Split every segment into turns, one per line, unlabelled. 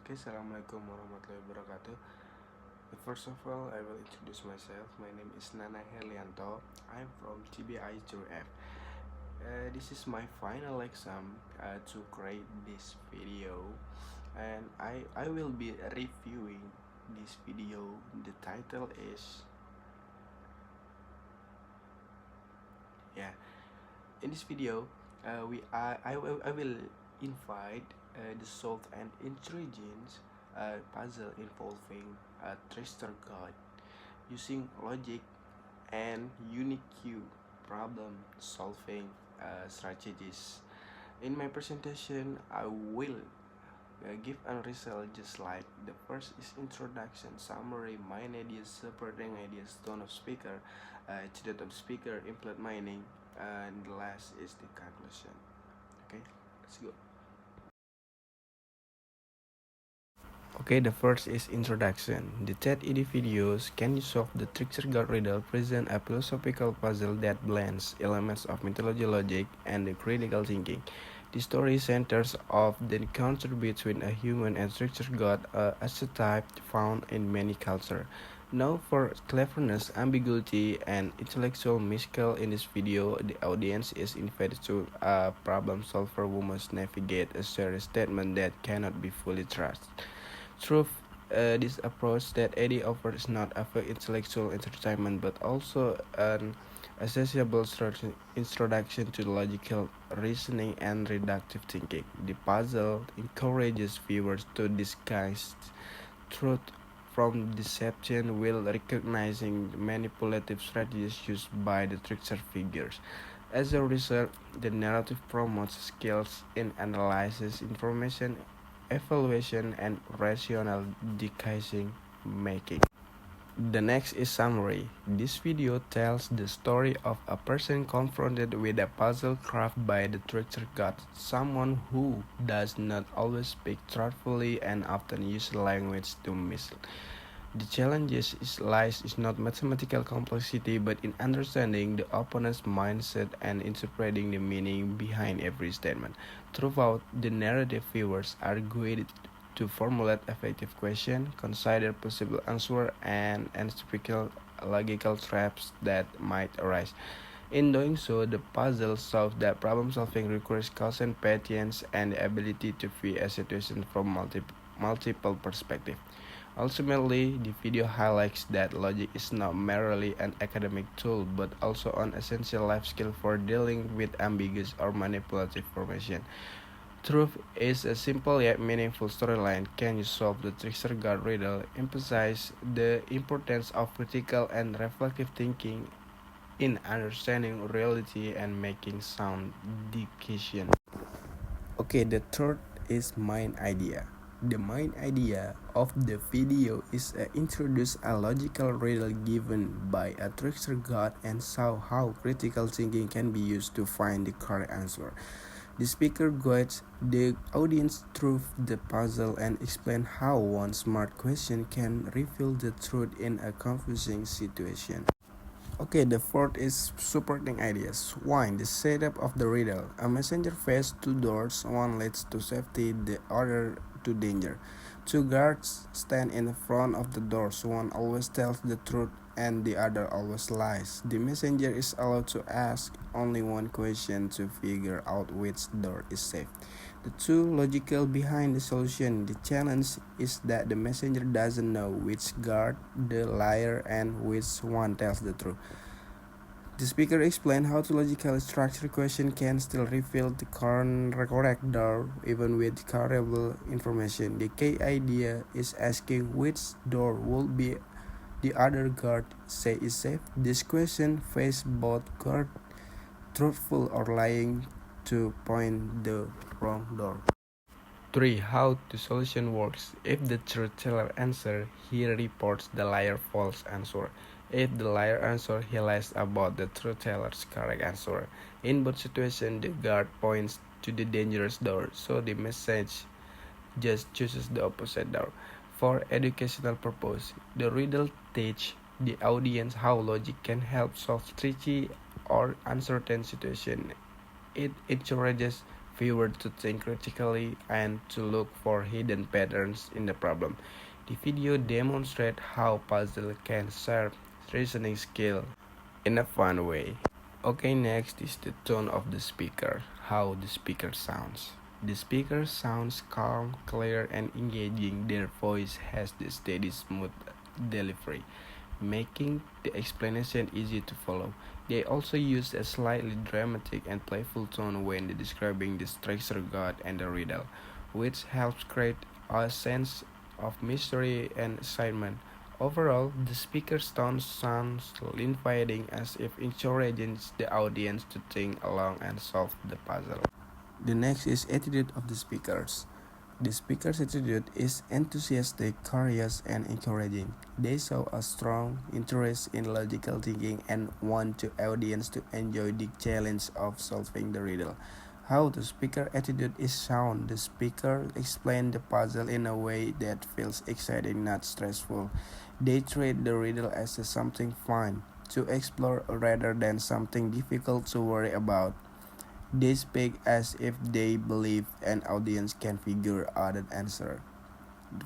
Okay, Assalamualaikum warahmatullahi wabarakatuh. First of all, I will introduce myself. My name is Nana Helianto. I'm from TBI F. This is my final exam to create this video, and I will be reviewing this video. The title is yeah. In this video, I will invite the solve an intelligence puzzle involving a trickster god using logic and unique problem solving strategies. In my presentation, I will give a result just like the first is introduction, summary, main ideas, supporting ideas, tone of speaker, attitude of speaker, implement mining, and the last is the conclusion. Okay, let's go. Okay, the first is introduction. The TED-Ed videos Can You Solve the Trickster God Riddle present a philosophical puzzle that blends elements of mythology, logic, and the critical thinking. The story centers of the encounter between a human and trickster god, a archetype found in many cultures. Now for cleverness, ambiguity, and intellectual mystical in this video, the audience is invited to a problem solver who must navigate a serious statement that cannot be fully trusted. Through this approach that Eddie offers not a intellectual entertainment but also an accessible introduction to logical reasoning and reductive thinking. The puzzle encourages viewers to disguise truth from deception while recognizing the manipulative strategies used by the trickster figures. As a result, the narrative promotes skills in analysis, information evaluation, and rational decision making. The next is summary. This video tells the story of a person confronted with a puzzle crafted by the trickster god, someone who does not always speak truthfully and often uses language to mislead. The challenge lies not mathematical complexity but in understanding the opponent's mindset and interpreting the meaning behind every statement. Throughout the narrative, viewers are guided to formulate effective questions, consider possible answers, and anticipate logical traps that might arise. In doing so, the puzzle solves that problem solving requires caution, patience, and the ability to view a situation from multiple perspectives. Ultimately, the video highlights that logic is not merely an academic tool but also an essential life skill for dealing with ambiguous or manipulative information. Truth is a simple yet meaningful storyline. Can You Solve the Trickster God Riddle emphasizes the importance of critical and reflective thinking in understanding reality and making sound decisions. Okay, the third is main idea. The main idea of the video is to introduce a logical riddle given by a trickster god and show how critical thinking can be used to find the correct answer. The speaker guides the audience through the puzzle and explains how one smart question can reveal the truth in a confusing situation. Okay, the fourth is supporting ideas. 1. The setup of the riddle. A messenger faces two doors, one leads to safety, the other to danger. Two guards stand in front of the doors, one always tells the truth and the other always lies. The messenger is allowed to ask only one question to figure out which door is safe. The two logical behind the solution. The challenge is that the messenger doesn't know which guard the liar and which one tells the truth. The speaker explained how to logically structure question can still reveal the correct door even with correct information. The key idea is asking which door will be the other guard say is safe. This question face both guard truthful or lying to point the wrong door. 3. How the solution works. If the truth teller answer, he reports the liar false answer. If the liar answer, he lies about the truth teller's correct answer. In both situations, the guard points to the dangerous door, so the message just chooses the opposite door. For educational purpose, the riddle teach the audience how logic can help solve tricky or uncertain situations. It encourages viewer to think critically and to look for hidden patterns in the problem. The video demonstrates how puzzle can serve reasoning skill in a fun way. Okay, next is the tone of the speaker, how the speaker sounds. The speaker sounds calm, clear, and engaging. Their voice has the steady, smooth delivery, making the explanation easy to follow. They also use a slightly dramatic and playful tone when describing the structure god and the riddle, which helps create a sense of mystery and excitement. Overall, the speaker's tone sounds inviting as if encouraging the audience to think along and solve the puzzle. The next is attitude of the speakers. The speaker's attitude is enthusiastic, curious, and encouraging. They show a strong interest in logical thinking and want the audience to enjoy the challenge of solving the riddle. How the speaker attitude is shown. The speaker explains the puzzle in a way that feels exciting, not stressful. They treat the riddle as something fun to explore rather than something difficult to worry about. They speak as if they believe an audience can figure out an answer.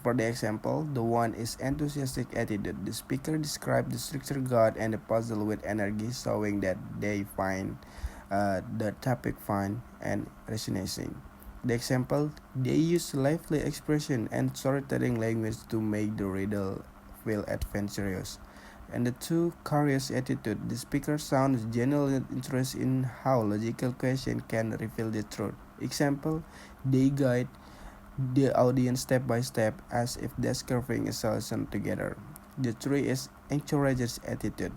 For the example, the one is enthusiastic attitude. The speaker describes the structure god and the puzzle with energy, showing that they find the topic fun and resonating. The example, they use lively expression and storytelling language to make the riddle feel adventurous. And the two curious attitude, the speaker sounds genuine interest in how logical question can reveal the truth. Example, they guide the audience step by step as if discovering a solution together. The three is encourages attitude.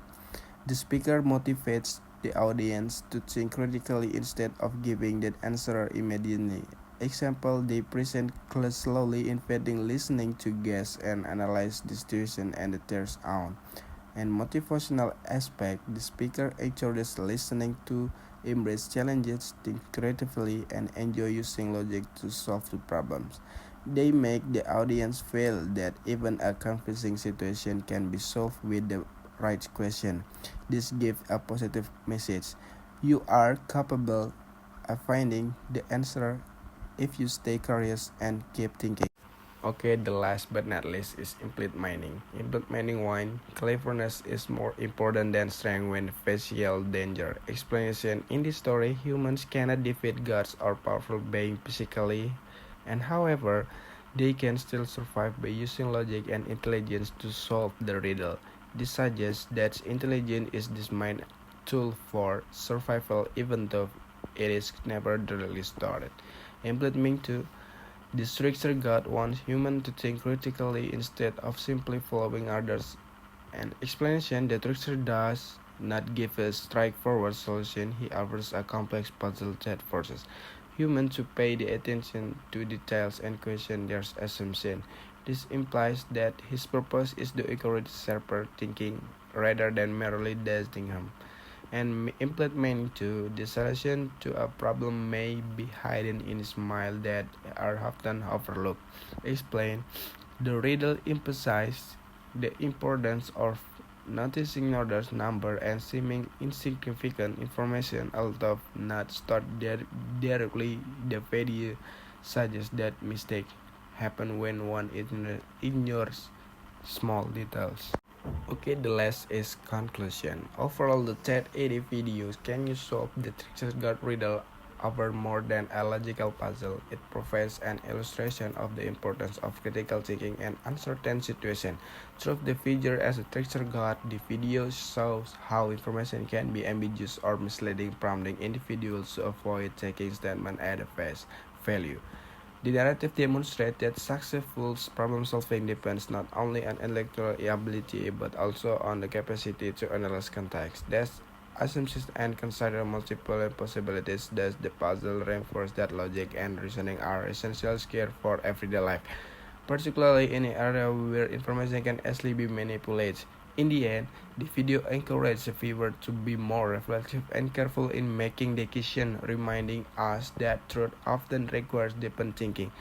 The speaker motivates the audience to think critically instead of giving that answer immediately. Example, they present slowly, inviting listening to guess and analyze the situation and the tears out. And motivational aspect, the speaker encourages listening to embrace challenges, think creatively, and enjoy using logic to solve the problems. They make the audience feel that even a confusing situation can be solved with the right question. This gives a positive message. You are capable of finding the answer if you stay curious and keep thinking. Okay, the last but not least is implementing. Implementing one, cleverness is more important than strength when facial danger. Explanation, in this story, humans cannot defeat gods or powerful beings physically, and however, they can still survive by using logic and intelligence to solve the riddle. This suggests that intelligence is this main tool for survival even though it is never really started. Implementing two, the structure god wants humans to think critically instead of simply following others. An explanation, the trickster does not give a straightforward solution. He offers a complex puzzle that forces humans to pay the attention to details and question their assumption. This implies that his purpose is to encourage sharper thinking rather than merely dazzling him. And implement to the solution to a problem may be hidden in smiles that are often overlooked. Explain, the riddle emphasizes the importance of noticing others' number and seeming insignificant information, although not stated directly. The video suggests that mistakes happen when one ignores small details. Okay, the last is conclusion. Overall, the TED 80 videos can you solve the Trickster God riddle over more than a logical puzzle. It provides an illustration of the importance of critical thinking and uncertain situation. Through the figure as a trickster god, the video shows how information can be ambiguous or misleading, prompting individuals to avoid taking statement at face value. The narrative demonstrates that successful problem solving depends not only on intellectual ability but also on the capacity to analyze context. Thus, assumptions and consider multiple possibilities. Thus, the puzzle reinforces that logic and reasoning are essential skills for everyday life, particularly in an area where information can easily be manipulated. In the end, the video encourages the viewer to be more reflective and careful in making decisions, reminding us that truth often requires deep thinking.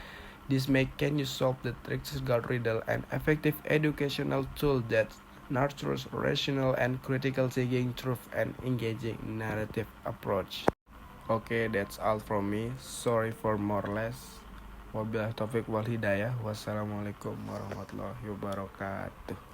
This makes Can You Solve the Trickster God Riddle an effective educational tool that nurtures rational and critical thinking through an engaging narrative approach. Okay, that's all from me. Sorry for more or less. Wabillahi taufiq wal hidayah. Wassalamualaikum warahmatullahi wabarakatuh.